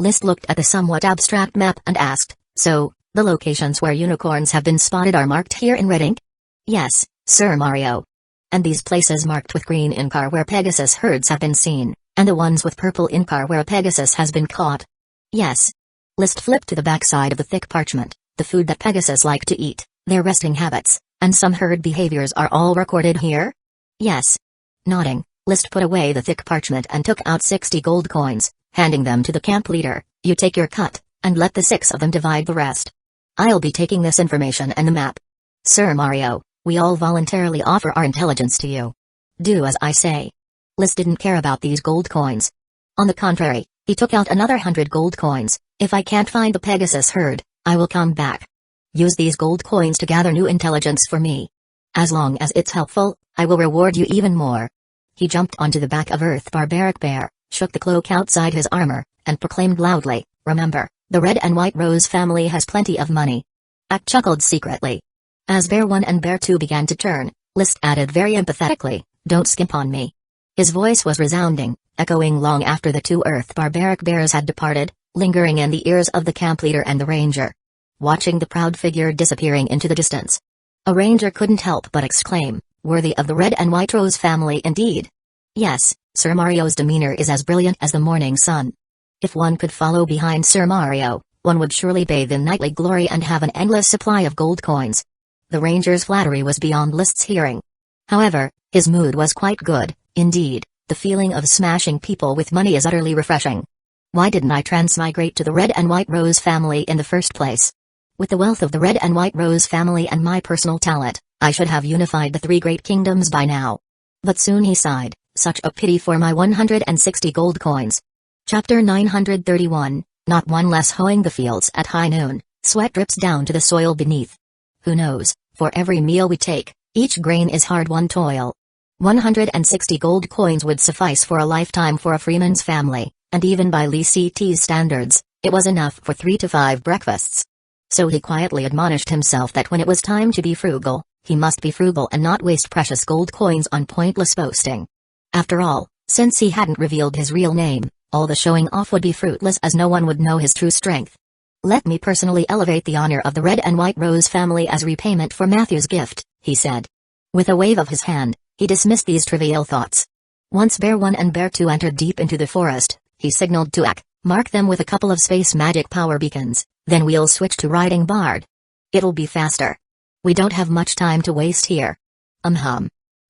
Liszt looked at the somewhat abstract map and asked, "So, the locations where unicorns have been spotted are marked here in red ink?" "Yes, Sir Mario. And these places marked with green ink are where Pegasus herds have been seen, and the ones with purple ink are where Pegasus has been caught." "Yes." Liszt flipped to the backside of the thick parchment. "The food that Pegasus like to eat, their resting habits, and some herd behaviors are all recorded here?" "Yes." Nodding, Liszt put away the thick parchment and took out 60 gold coins, handing them to the camp leader. "You take your cut, and let the 6 of them divide the rest. I'll be taking this information and the map. Sir Mario, we all voluntarily offer our intelligence to you. Do as I say." Liszt didn't care about these gold coins. On the contrary, he took out another 100 gold coins. "If I can't find the Pegasus herd, I will come back. Use these gold coins to gather new intelligence for me. As long as it's helpful, I will reward you even more." He jumped onto the back of Earth Barbaric Bear, shook the cloak outside his armor, and proclaimed loudly, "Remember, the Red and White Rose family has plenty of money." Ak chuckled secretly. As Bear 1 and Bear 2 began to turn, Liszt added very empathetically, "Don't skimp on me." His voice was resounding, echoing long after the 2 Earth Barbaric Bears had departed, lingering in the ears of the camp leader and the ranger. Watching the proud figure disappearing into the distance, a ranger couldn't help but exclaim, "Worthy of the Red and White Rose family indeed." Yes, Sir Mario's demeanor is as brilliant as the morning sun. If one could follow behind Sir Mario, one would surely bathe in knightly glory and have an endless supply of gold coins. The ranger's flattery was beyond Liszt's hearing. However, his mood was quite good. Indeed, the feeling of smashing people with money is utterly refreshing. Why didn't I transmigrate to the Red and White Rose family in the first place? With the wealth of the Red and White Rose family and my personal talent, I should have unified the 3 great kingdoms by now. But soon he sighed, "Such a pity for my 160 gold coins." Chapter 931, Not one less hoeing the fields at high noon, sweat drips down to the soil beneath. Who knows, for every meal we take, each grain is hard-won toil. 160 gold coins would suffice for a lifetime for a freeman's family, and even by Lee CT's standards, it was enough for 3 to 5 breakfasts. So he quietly admonished himself that when it was time to be frugal, he must be frugal and not waste precious gold coins on pointless boasting. After all, since he hadn't revealed his real name, all the showing off would be fruitless as no one would know his true strength. "Let me personally elevate the honor of the Red and White Rose family as repayment for Matthew's gift," he said. With a wave of his hand, he dismissed these trivial thoughts. Once Bear 1 and Bear 2 entered deep into the forest, he signaled to Ak, "Mark them with a couple of space magic power beacons, then we'll switch to riding Bard. It'll be faster. We don't have much time to waste here."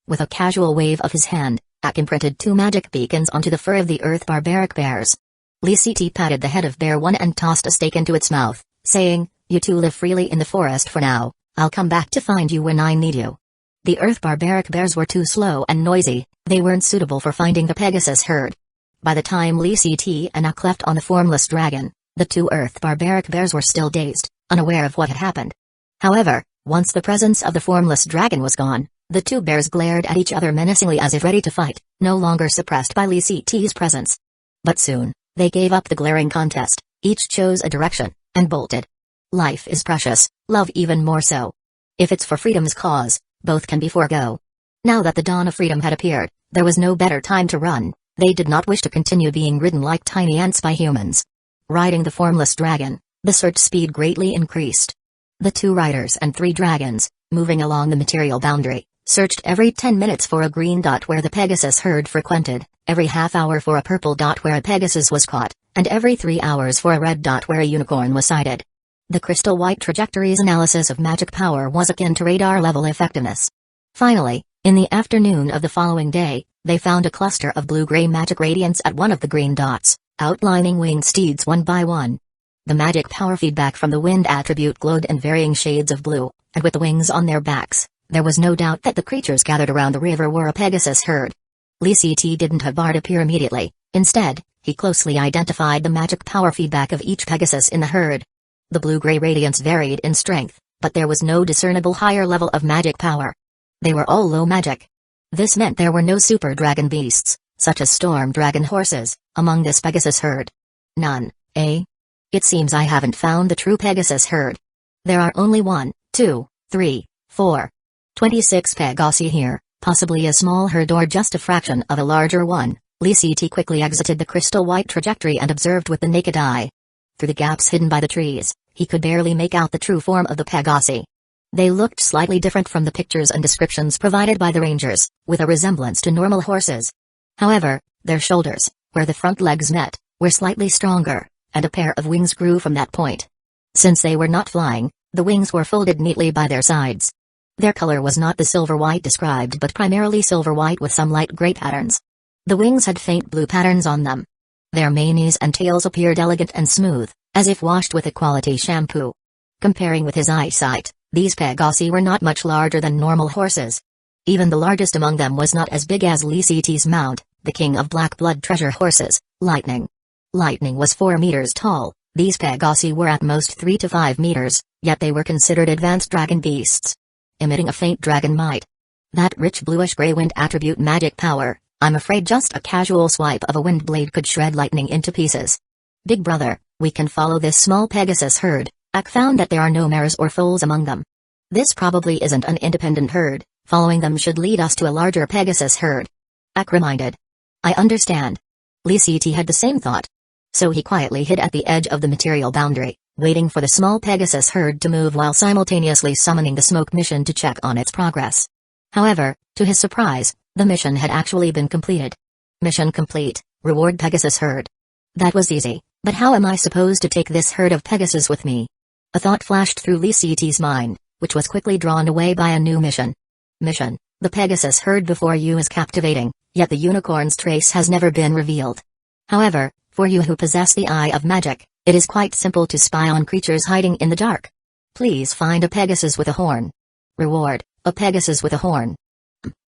With a casual wave of his hand, Ak imprinted 2 magic beacons onto the fur of the Earth Barbaric Bears. Lee CT patted the head of Bear 1 and tossed a stake into its mouth, saying, "You 2 live freely in the forest for now. I'll come back to find you when I need you." The Earth Barbaric Bears were too slow and noisy. They weren't suitable for finding the Pegasus herd. By the time Lee CT and Ak left on the formless dragon, the 2 Earth Barbaric Bears were still dazed, unaware of what had happened. However, once the presence of the formless dragon was gone, the 2 bears glared at each other menacingly as if ready to fight, no longer suppressed by Lee CT's presence. But soon, they gave up the glaring contest, each chose a direction, and bolted. Life is precious, love even more so. If it's for freedom's cause, both can be forego. Now that the dawn of freedom had appeared, there was no better time to run. They did not wish to continue being ridden like tiny ants by humans. Riding the formless dragon, the search speed greatly increased. The 2 riders and 3 dragons, moving along the material boundary, searched every 10 minutes for a green dot where the Pegasus herd frequented, every half hour for a purple dot where a Pegasus was caught, and every 3 hours for a red dot where a unicorn was sighted. The crystal white trajectory's analysis of magic power was akin to radar-level effectiveness. Finally, in the afternoon of the following day, they found a cluster of blue-gray magic radiance at one of the green dots, outlining winged steeds one by one. The magic power feedback from the wind attribute glowed in varying shades of blue, and with the wings on their backs, there was no doubt that the creatures gathered around the river were a Pegasus herd. Lee Ct didn't have Bard appear immediately. Instead, he closely identified the magic power feedback of each Pegasus in the herd. The blue-gray radiance varied in strength, but there was no discernible higher level of magic power. They were all low magic. This meant there were no super dragon beasts, such as storm dragon horses, among this Pegasus herd. None, eh? It seems I haven't found the true Pegasus herd. There are only 1, 2, 3, 4, 26 Pegasi here, possibly a small herd or just a fraction of a larger one. Lee Ct quickly exited the crystal white trajectory and observed with the naked eye. Through the gaps hidden by the trees, he could barely make out the true form of the Pegasi. They looked slightly different from the pictures and descriptions provided by the rangers, with a resemblance to normal horses. However, their shoulders, where the front legs met, were slightly stronger, and a pair of wings grew from that point. Since they were not flying, the wings were folded neatly by their sides. Their color was not the silver-white described but primarily silver-white with some light gray patterns. The wings had faint blue patterns on them. Their manes and tails appeared elegant and smooth, as if washed with a quality shampoo. Comparing with his eyesight, these Pegasi were not much larger than normal horses. Even the largest among them was not as big as Lee Ct's mount, the king of black blood treasure horses, Lightning. Lightning was 4 meters tall. These Pegasi were at most 3 to 5 meters, yet they were considered advanced dragon beasts, emitting a faint dragon might. That rich bluish-gray wind attribute magic power, I'm afraid just a casual swipe of a wind blade could shred Lightning into pieces. Big brother, we can follow this small Pegasus herd. Ak found that there are no mares or foals among them. This probably isn't an independent herd. Following them should lead us to a larger Pegasus herd. Ak reminded. I understand. Lee Ct had the same thought. So he quietly hid at the edge of the material boundary, waiting for the small Pegasus herd to move while simultaneously summoning the smoke mission to check on its progress. However, to his surprise, the mission had actually been completed. Mission complete, reward Pegasus herd. That was easy, but how am I supposed to take this herd of Pegasus with me? A thought flashed through Lee Ct's mind, which was quickly drawn away by a new mission. Mission: the Pegasus herd before you is captivating, yet the unicorn's trace has never been revealed. However, for you who possess the eye of magic, it is quite simple to spy on creatures hiding in the dark. Please find a Pegasus with a horn. Reward: a Pegasus with a horn.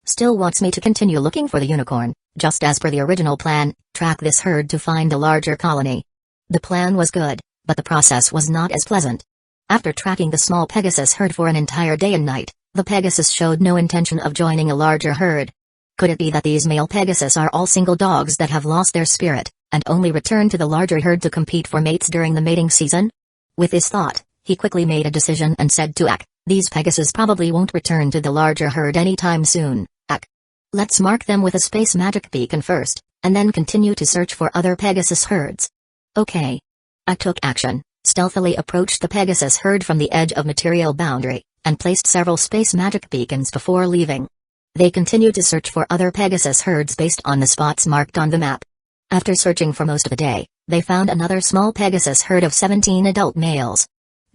Still wants me to continue looking for the unicorn, just as per the original plan, track this herd to find a larger colony. The plan was good, but the process was not as pleasant. After tracking the small Pegasus herd for an entire day and night, the Pegasus showed no intention of joining a larger herd. Could it be that these male Pegasus are all single dogs that have lost their spirit, and only return to the larger herd to compete for mates during the mating season? With this thought, he quickly made a decision and said to Ak, these Pegasus probably won't return to the larger herd anytime soon. Ak, let's mark them with a space magic beacon first, and then continue to search for other Pegasus herds. Okay. Ak took action, stealthily approached the Pegasus herd from the edge of material boundary, and placed several space magic beacons before leaving. They continued to search for other Pegasus herds based on the spots marked on the map. After searching for most of the day, they found another small Pegasus herd of 17 adult males.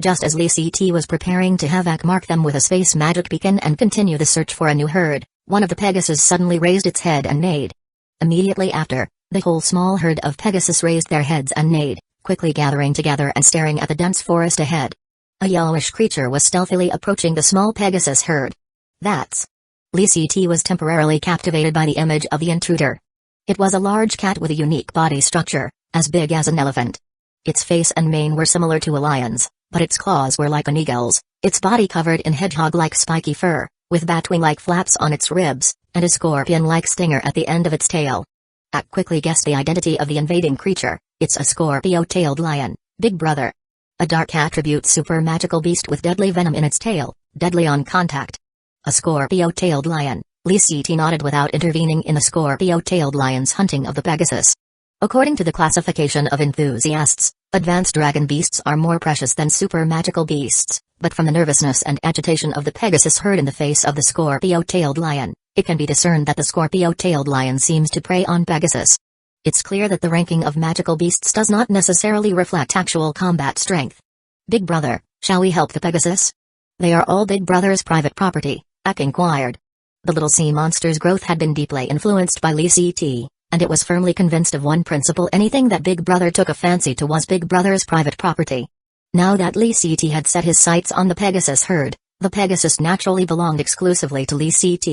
Just as Lee Ct was preparing to have Ak mark them with a space magic beacon and continue the search for a new herd, one of the Pegasus suddenly raised its head and neighed. Immediately after, the whole small herd of Pegasus raised their heads and neighed, quickly gathering together and staring at the dense forest ahead. A yellowish creature was stealthily approaching the small Pegasus herd. That's... Lee Ct was temporarily captivated by the image of the intruder. It was a large cat with a unique body structure, as big as an elephant. Its face and mane were similar to a lion's, but its claws were like an eagle's, its body covered in hedgehog-like spiky fur, with batwing-like flaps on its ribs, and a scorpion-like stinger at the end of its tail. Ak quickly guessed the identity of the invading creature. It's a Scorpio-tailed lion, big brother. A dark attribute super magical beast with deadly venom in its tail, deadly on contact. A Scorpio-tailed lion, Liszt nodded without intervening in the Scorpio-tailed lion's hunting of the Pegasus. According to the classification of enthusiasts, advanced dragon beasts are more precious than super magical beasts, but from the nervousness and agitation of the Pegasus herd in the face of the Scorpio-tailed lion, it can be discerned that the Scorpio-tailed lion seems to prey on Pegasus. It's clear that the ranking of magical beasts does not necessarily reflect actual combat strength. Big brother, shall we help the Pegasus? They are all Big Brother's private property, Ak inquired. The little sea monster's growth had been deeply influenced by Liszt, and it was firmly convinced of one principle: anything that Big Brother took a fancy to was Big Brother's private property. Now that Liszt had set his sights on the Pegasus herd, the Pegasus naturally belonged exclusively to Liszt.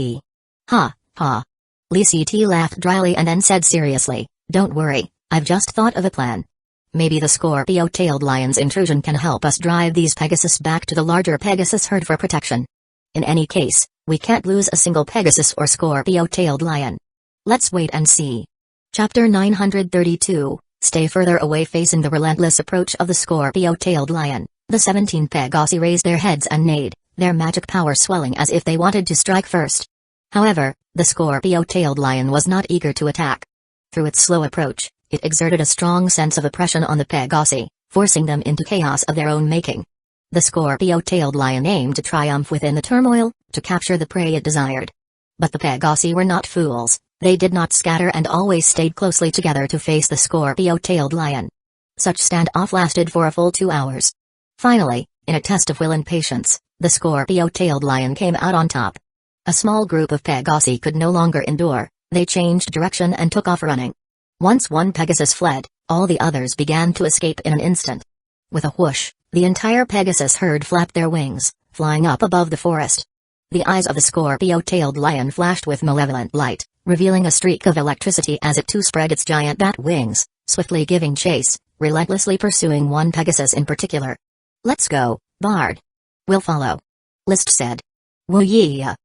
Ha, ha. Liszt laughed dryly and then said seriously, "Don't worry, I've just thought of a plan. Maybe the Scorpio-tailed lion's intrusion can help us drive these Pegasus back to the larger Pegasus herd for protection. In any case, we can't lose a single Pegasus or Scorpio-tailed lion. Let's wait and see." Chapter 932, Stay further away. Facing the relentless approach of the Scorpio-tailed lion, the 17 Pegasi raised their heads and neighed, their magic power swelling as if they wanted to strike first. However, the Scorpio-tailed lion was not eager to attack. Through its slow approach, it exerted a strong sense of oppression on the Pegasi, forcing them into chaos of their own making. The Scorpio-tailed lion aimed to triumph within the turmoil, to capture the prey it desired. But the Pegasi were not fools. They did not scatter and always stayed closely together to face the Scorpio-tailed lion. Such standoff lasted for a full 2 hours. Finally, in a test of will and patience, the Scorpio-tailed lion came out on top. A small group of Pegasi could no longer endure. They changed direction and took off running. Once one Pegasus fled, all the others began to escape in an instant. With a whoosh, the entire Pegasus herd flapped their wings, flying up above the forest. The eyes of the Scorpio-tailed lion flashed with malevolent light, revealing a streak of electricity as it too spread its giant bat wings, swiftly giving chase, relentlessly pursuing one Pegasus in particular. "Let's go, Bard. We'll follow," Liszt said. "Woo yeah."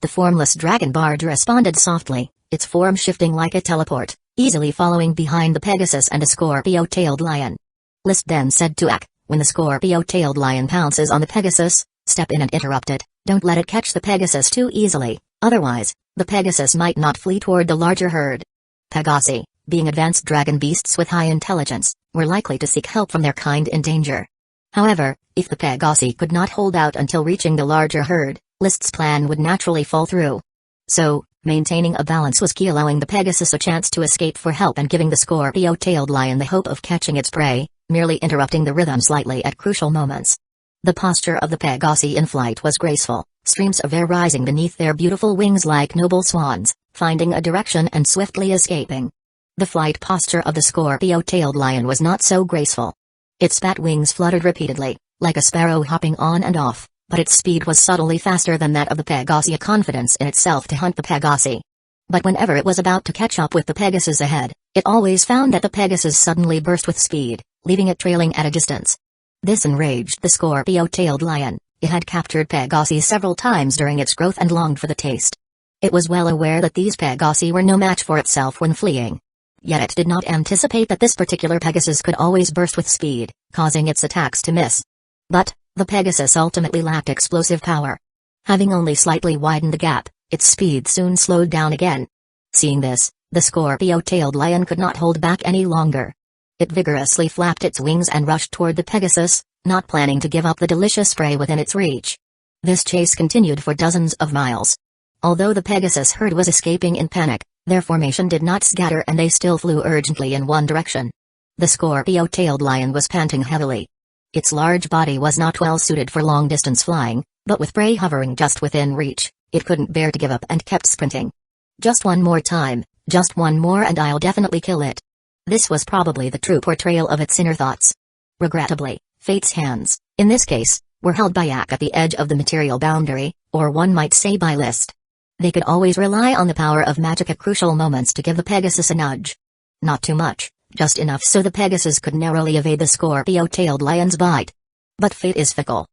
The formless dragon Bard responded softly, its form shifting like a teleport, easily following behind the Pegasus and the Scorpio-tailed lion. Liszt then said to Ak, "When the Scorpio-tailed lion pounces on the Pegasus, step in and interrupt it. Don't let it catch the Pegasus too easily, otherwise, the Pegasus might not flee toward the larger herd." Pegasi, being advanced dragon beasts with high intelligence, were likely to seek help from their kind in danger. However, if the Pegasi could not hold out until reaching the larger herd, Liszt's plan would naturally fall through. So, maintaining a balance was key, allowing the Pegasus a chance to escape for help and giving the Scorpio-tailed lion the hope of catching its prey, merely interrupting the rhythm slightly at crucial moments. The posture of the Pegasi in flight was graceful, streams of air rising beneath their beautiful wings like noble swans, finding a direction and swiftly escaping. The flight posture of the Scorpio-tailed lion was not so graceful. Its bat wings fluttered repeatedly, like a sparrow hopping on and off, but its speed was subtly faster than that of the Pegasi, a confidence in itself to hunt the Pegasi. But whenever it was about to catch up with the Pegasus ahead, it always found that the Pegasus suddenly burst with speed, leaving it trailing at a distance. This enraged the Scorpio-tailed lion. It had captured Pegasi several times during its growth and longed for the taste. It was well aware that these Pegasi were no match for itself when fleeing. Yet it did not anticipate that this particular Pegasus could always burst with speed, causing its attacks to miss. But, the Pegasus ultimately lacked explosive power. Having only slightly widened the gap, its speed soon slowed down again. Seeing this, the Scorpio-tailed lion could not hold back any longer. It vigorously flapped its wings and rushed toward the Pegasus, not planning to give up the delicious prey within its reach. This chase continued for dozens of miles. Although the Pegasus herd was escaping in panic, their formation did not scatter and they still flew urgently in one direction. The Scorpio-tailed lion was panting heavily. Its large body was not well suited for long-distance flying, but with prey hovering just within reach, it couldn't bear to give up and kept sprinting. "Just one more time, just one more and I'll definitely kill it." This was probably the true portrayal of its inner thoughts. Regrettably, fate's hands, in this case, were held by Ak at the edge of the material boundary, or one might say by Liszt. They could always rely on the power of magic at crucial moments to give the Pegasus a nudge. Not too much, just enough so the Pegasus could narrowly evade the Scorpio-tailed lion's bite. But fate is fickle.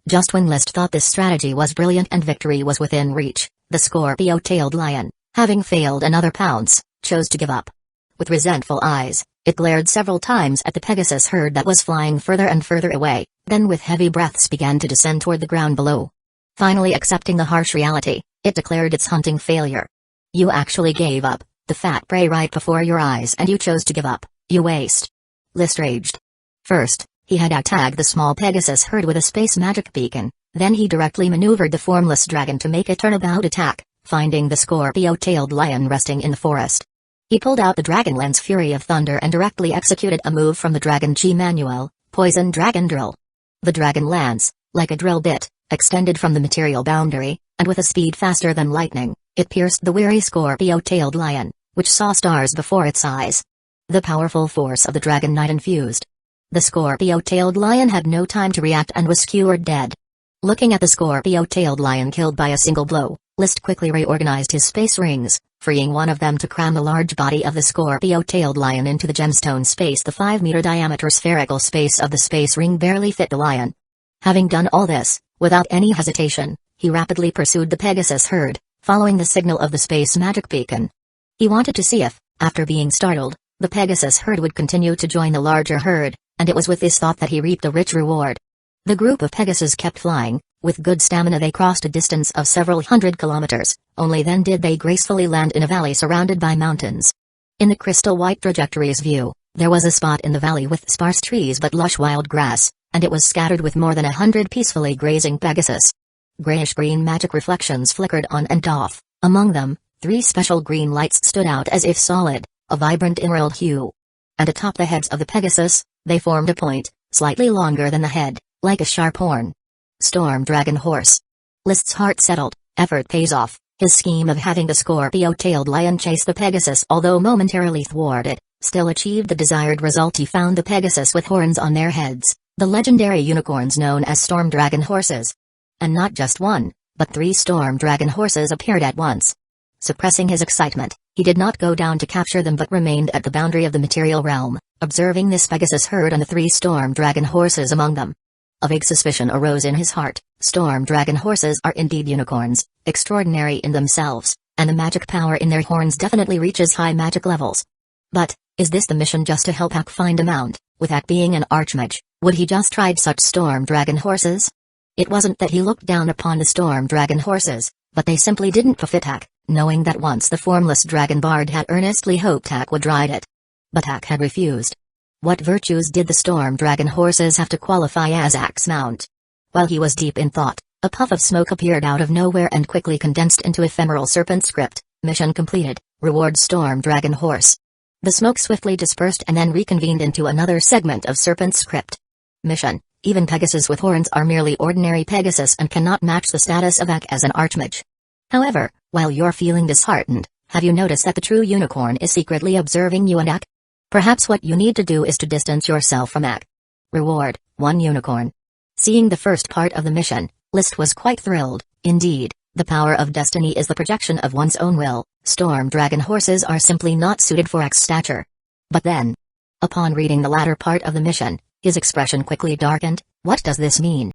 Just when Liszt thought this strategy was brilliant and victory was within reach, the Scorpio-tailed lion, having failed another pounce, chose to give up. With resentful eyes, it glared several times at the Pegasus herd that was flying further and further away, then with heavy breaths began to descend toward the ground below. Finally accepting the harsh reality, It declared its hunting failure. You actually gave up the fat prey right before your eyes, and you chose to give up, you waste. List raged. First, he had attacked the small Pegasus herd with a space magic beacon, then he directly maneuvered the formless dragon to make a turnabout attack, finding the Scorpio-tailed lion resting in the forest. He pulled out the Dragon Lance Fury of Thunder and directly executed a move from the Dragon Chi Manual, Poison Dragon Drill. The Dragon Lance, like a drill bit, extended from the material boundary, and with a speed faster than lightning, it pierced the weary Scorpio-tailed lion, which saw stars before its eyes. The powerful force of the Dragon Knight infused. The Scorpio-tailed lion had no time to react and was skewered dead. Looking at the Scorpio-tailed lion killed by a single blow, List quickly reorganized his space rings, freeing one of them to cram the large body of the Scorpio-tailed lion into the gemstone space. The 5-meter diameter spherical space of the space ring barely fit the lion. Having done all this, without any hesitation, he rapidly pursued the Pegasus herd, following the signal of the space magic beacon. He wanted to see if, after being startled, the Pegasus herd would continue to join the larger herd, and it was with this thought that he reaped a rich reward. The group of Pegasus kept flying. With good stamina they crossed a distance of several hundred kilometers, only then did they gracefully land in a valley surrounded by mountains. In the crystal-white trajectory's view, there was a spot in the valley with sparse trees but lush wild grass, and it was scattered with more than 100 peacefully grazing Pegasus. Grayish-green magic reflections flickered on and off. Among them, 3 special green lights stood out as if solid, a vibrant emerald hue. And atop the heads of the Pegasus, they formed a point, slightly longer than the head, like a sharp horn. Storm Dragon Horse. List's heart settled. Effort pays off. His scheme of having the Scorpio-tailed lion chase the Pegasus, although momentarily thwarted, still achieved the desired result. He found the Pegasus with horns on their heads, the legendary unicorns known as Storm Dragon Horses. And not just one, but 3 Storm Dragon Horses appeared at once. Suppressing his excitement, he did not go down to capture them but remained at the boundary of the material realm, observing this Pegasus herd and the 3 Storm Dragon Horses among them. A vague suspicion arose in his heart. Storm Dragon Horses are indeed unicorns, extraordinary in themselves, and the magic power in their horns definitely reaches high magic levels. But, is this the mission just to help Ak find a mount? With Ak being an archmage, would he just ride such Storm Dragon Horses? It wasn't that he looked down upon the Storm Dragon Horses, but they simply didn't befit Ak, knowing that once the formless Dragon Bard had earnestly hoped Ak would ride it. But Ak had refused. What virtues did the Storm Dragon Horses have to qualify as Ak's mount? While he was deep in thought, a puff of smoke appeared out of nowhere and quickly condensed into ephemeral serpent script. Mission completed. Reward Storm Dragon Horse. The smoke swiftly dispersed and then reconvened into another segment of serpent script. Mission. Even Pegasus with horns are merely ordinary Pegasus and cannot match the status of Ak as an archmage. However, while you're feeling disheartened, have you noticed that the true unicorn is secretly observing you and Ak? Perhaps what you need to do is to distance yourself from Ak. Reward, 1 unicorn. Seeing the first part of the mission, List was quite thrilled. Indeed, the power of destiny is the projection of one's own will. Storm Dragon Horses are simply not suited for Ak's stature. But then, upon reading the latter part of the mission, his expression quickly darkened. What does this mean?